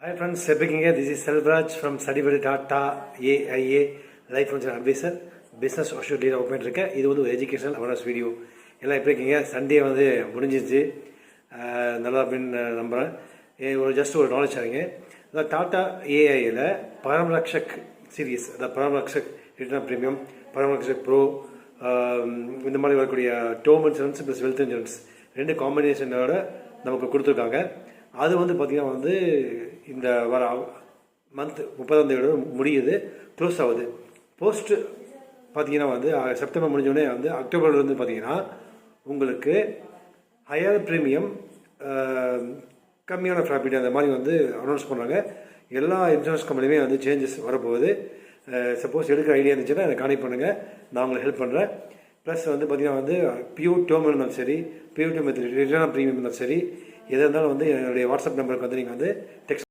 Hi friends, speaking here. This is Selvraj from Study Tata AIA Life Insurance Advisor. Business Social Data Open இருக்கேன். இது வந்து ஒரு educational awareness video. எல்லாம் எப்படி இருக்கீங்க? சண்டே வந்து முடிஞ்சிச்சு. நல்லா அப்படின்னு நம்புகிறேன். ஒரு ஜஸ்ட் ஒரு நாலேஜ் ஆகிங்க. அதாவது டாட்டா ஏஐயில் பரம்ரக்ஷக் சீரீஸ், அதாவது பரம்ரக்ஷக் ரிட்டர்ன் ப்ரீமியம், பரம்ரக்ஷக் ப்ரோ, இந்த மாதிரி வரக்கூடிய டோம் இன்சூரன்ஸ் ப்ளஸ் வெல்த் இன்சூரன்ஸ் ரெண்டு காம்பினேஷனோட நமக்கு கொடுத்துருக்காங்க. அது வந்து பார்த்திங்கன்னா வந்து இந்த வர மந்த் 30 முடியுது, க்ளோஸ் ஆகுது. போஸ்ட்டு பார்த்திங்கன்னா வந்து செப்டம்பர் முடிஞ்சோடனே வந்து அக்டோபர்லேருந்து பார்த்திங்கன்னா உங்களுக்கு ஹையர் ப்ரீமியம், கம்மியான ப்ராஃபிட் அந்த மாதிரி வந்து அனௌன்ஸ் பண்ணுறாங்க. எல்லா இன்சூரன்ஸ் கம்பெனியுமே வந்து சேஞ்சஸ் வரப்போகுது. சப்போஸ் எடுக்கிற ஐடியா இருந்துச்சுன்னா எனக்கு கான்டெக்ட் பண்ணுங்கள், நான் உங்களுக்கு ஹெல்ப் பண்ணுறேன். ப்ளஸ் வந்து பார்த்திங்கன்னா வந்து பியூர் டேர்ம் இருந்தாலும் சரி, பியூர் டேர்ம் ரிட்டர்ன் ப்ரீமியம் இருந்தாலும் சரி, எதாக இருந்தாலும் வந்து என்னுடைய வாட்ஸ்அப் நம்பருக்கு வந்து நீங்கள் வந்து டெக்ஸ்ட்